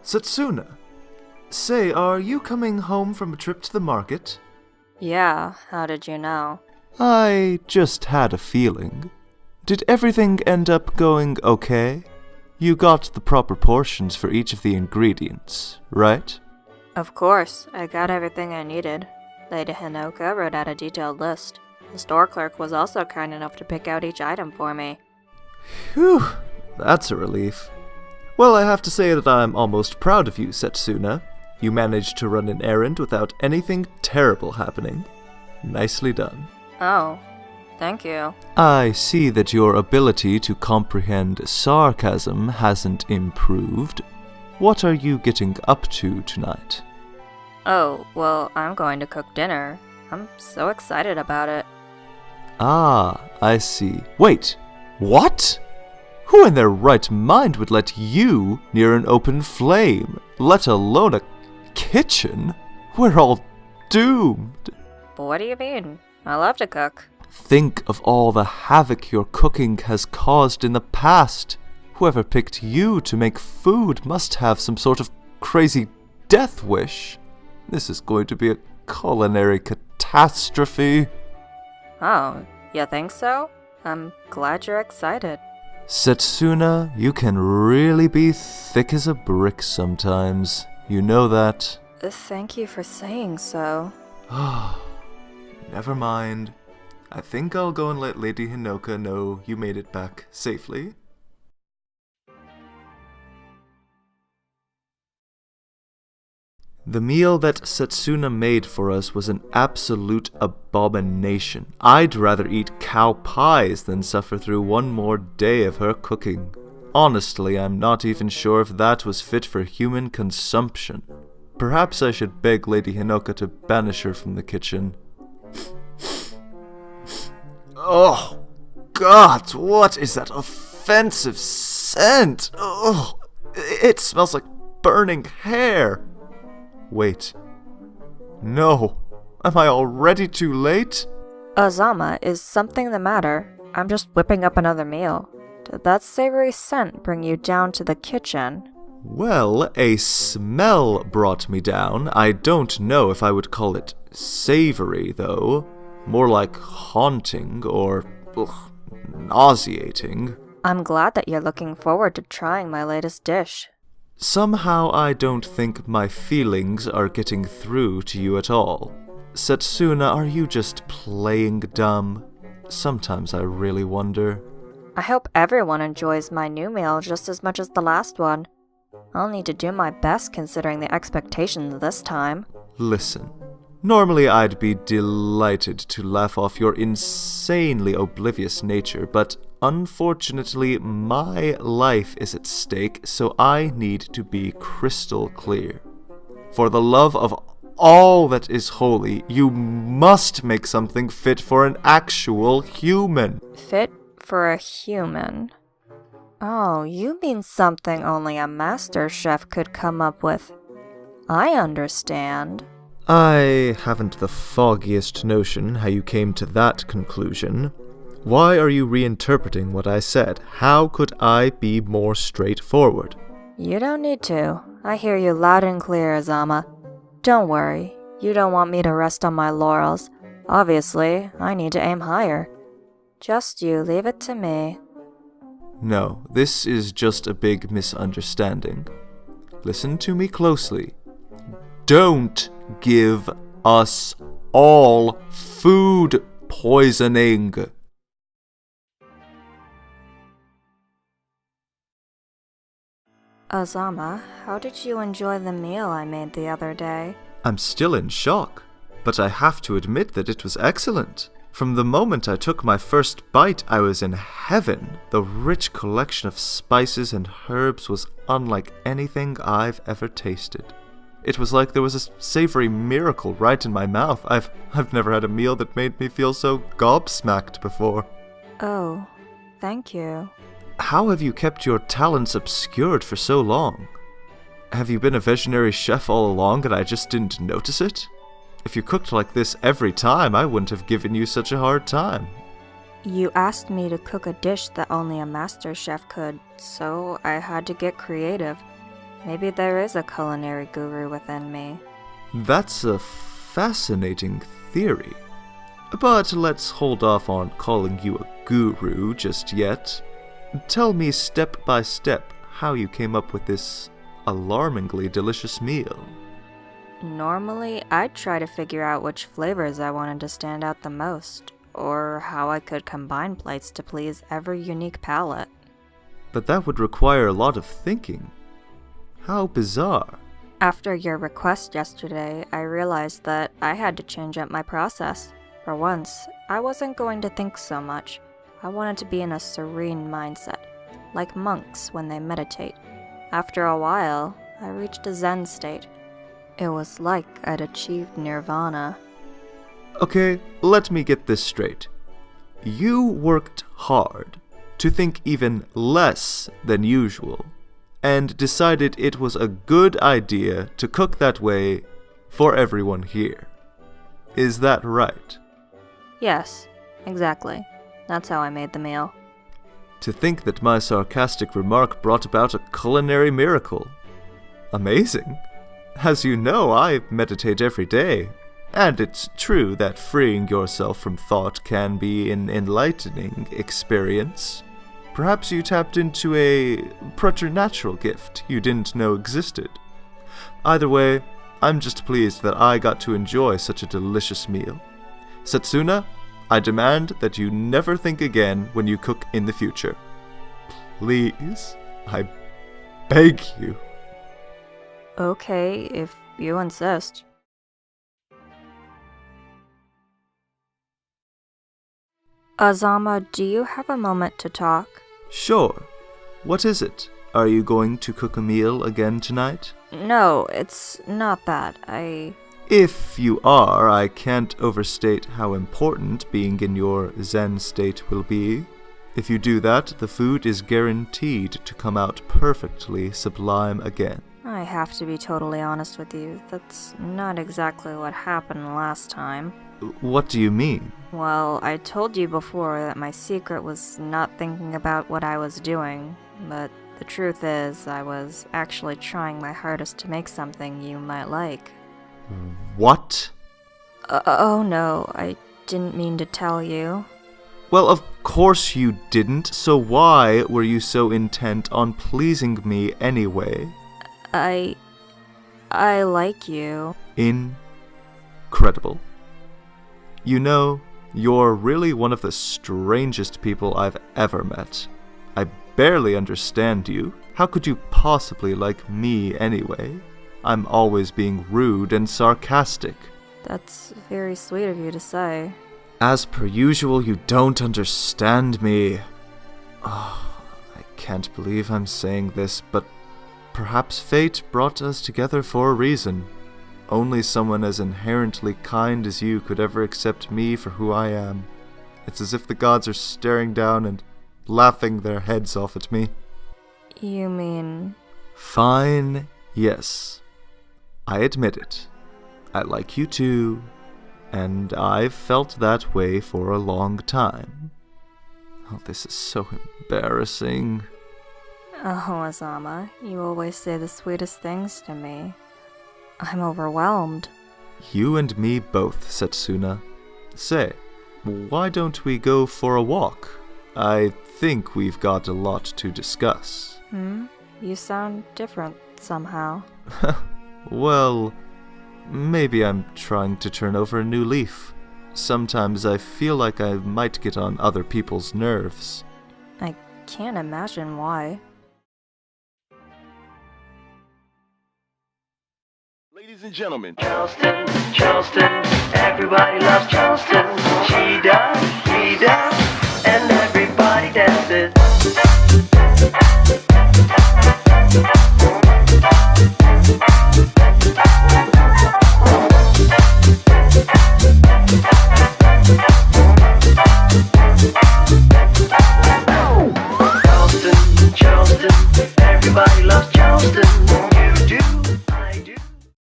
Setsuna, say, are you coming home from a trip to the market? Yeah, how did you know? I just had a feeling. Did everything end up going okay? You got the proper portions for each of the ingredients, right? Of course, I got everything I needed. Lady Hinoka wrote out a detailed list. The store clerk was also kind enough to pick out each item for me. Whew, that's a relief. Well, I have to say that I'm almost proud of you, Setsuna. You managed to run an errand without anything terrible happening. Nicely done. Oh, thank you. I see that your ability to comprehend sarcasm hasn't improved. What are you getting up to tonight? Oh, well, I'm going to cook dinner. I'm so excited about it. Ah, I see. Wait, what? Who in their right mind would let you near an open flame, let alone a kitchen? We're all doomed. But what do you mean? I love to cook. Think of all the havoc your cooking has caused in the past. Whoever picked you to make food must have some sort of crazy death wish. This is going to be a culinary catastrophe. Oh, you think so? I'm glad you're excited. Setsuna, you can really be thick as a brick sometimes. You know that. Thank you for saying so. Never mind. I think I'll go and let Lady Hinoka know you made it back safely. The meal that Setsuna made for us was an absolute abomination. I'd rather eat cow pies than suffer through one more day of her cooking. Honestly, I'm not even sure if that was fit for human consumption. Perhaps I should beg Lady Hinoka to banish her from the kitchen. Oh, God, what is that offensive scent? Oh, it smells like burning hair. Wait. No. Am I already too late? Azama, is something the matter? I'm just whipping up another meal. Did that savory scent bring you down to the kitchen? Well, a smell brought me down. I don't know if I would call it savory, though. More like haunting or nauseating. I'm glad that you're looking forward to trying my latest dish. Somehow I don't think my feelings are getting through to you at all. Setsuna, are you just playing dumb? Sometimes I really wonder. I hope everyone enjoys my new meal just as much as the last one. I'll need to do my best considering the expectations this time. Listen, normally I'd be delighted to laugh off your insanely oblivious nature, but unfortunately my life is at stake, so I need to be crystal clear. For the love of all that is holy, you must make something fit for an actual human. Fit for a human? Oh, you mean something only a master chef could come up with. I understand. I haven't the foggiest notion how you came to that conclusion. Why are you reinterpreting what I said? How could I be more straightforward? You don't need to. I hear you loud and clear, Azama. Don't worry. You don't want me to rest on my laurels. Obviously, I need to aim higher. Just you leave it to me. No, this is just a big misunderstanding. Listen to me closely. Don't give us all food poisoning. Azama, how did you enjoy the meal I made the other day? I'm still in shock, but I have to admit that it was excellent. From the moment I took my first bite, I was in heaven. The rich collection of spices and herbs was unlike anything I've ever tasted. It was like there was a savory miracle right in my mouth. I've never had a meal that made me feel so gobsmacked before. Oh, thank you. How have you kept your talents obscured for so long? Have you been a visionary chef all along and I just didn't notice it? If you cooked like this every time, I wouldn't have given you such a hard time. You asked me to cook a dish that only a master chef could, so I had to get creative. Maybe there is a culinary guru within me. That's a fascinating theory. But let's hold off on calling you a guru just yet. Tell me step by step how you came up with this alarmingly delicious meal. Normally, I'd try to figure out which flavors I wanted to stand out the most, or how I could combine plates to please every unique palate. But that would require a lot of thinking. How bizarre. After your request yesterday, I realized that I had to change up my process. For once, I wasn't going to think so much. I wanted to be in a serene mindset, like monks when they meditate. After a while, I reached a Zen state. It was like I'd achieved nirvana. Okay, let me get this straight. You worked hard to think even less than usual, and decided it was a good idea to cook that way for everyone here. Is that right? Yes, exactly. That's how I made the meal. To think that my sarcastic remark brought about a culinary miracle. Amazing. As you know, I meditate every day, and it's true that freeing yourself from thought can be an enlightening experience. Perhaps you tapped into a preternatural gift you didn't know existed. Either way, I'm just pleased that I got to enjoy such a delicious meal. Setsuna, I demand that you never think again when you cook in the future. Please, I beg you. Okay, if you insist. Azama, do you have a moment to talk? Sure. What is it? Are you going to cook a meal again tonight? No, it's not that. If you are, I can't overstate how important being in your Zen state will be. If you do that, the food is guaranteed to come out perfectly sublime again. I have to be totally honest with you. That's not exactly what happened last time. What do you mean? Well, I told you before that my secret was not thinking about what I was doing, but the truth is I was actually trying my hardest to make something you might like. What? Oh no, I didn't mean to tell you. Well, of course you didn't, so why were you so intent on pleasing me anyway? I like you. Incredible. You know, you're really one of the strangest people I've ever met. I barely understand you. How could you possibly like me anyway? I'm always being rude and sarcastic. That's very sweet of you to say. As per usual, you don't understand me. Oh, I can't believe I'm saying this, but perhaps fate brought us together for a reason. Only someone as inherently kind as you could ever accept me for who I am. It's as if the gods are staring down and laughing their heads off at me. You mean... Fine, yes. I admit it. I like you too, and I've felt that way for a long time. Oh, this is so embarrassing. Oh, Azama, you always say the sweetest things to me. I'm overwhelmed. You and me both, Setsuna. Say, why don't we go for a walk? I think we've got a lot to discuss. You sound different somehow. Well, maybe I'm trying to turn over a new leaf. Sometimes I feel like I might get on other people's nerves. I can't imagine why. Ladies and gentlemen, Charleston, Charleston, everybody loves Charleston. She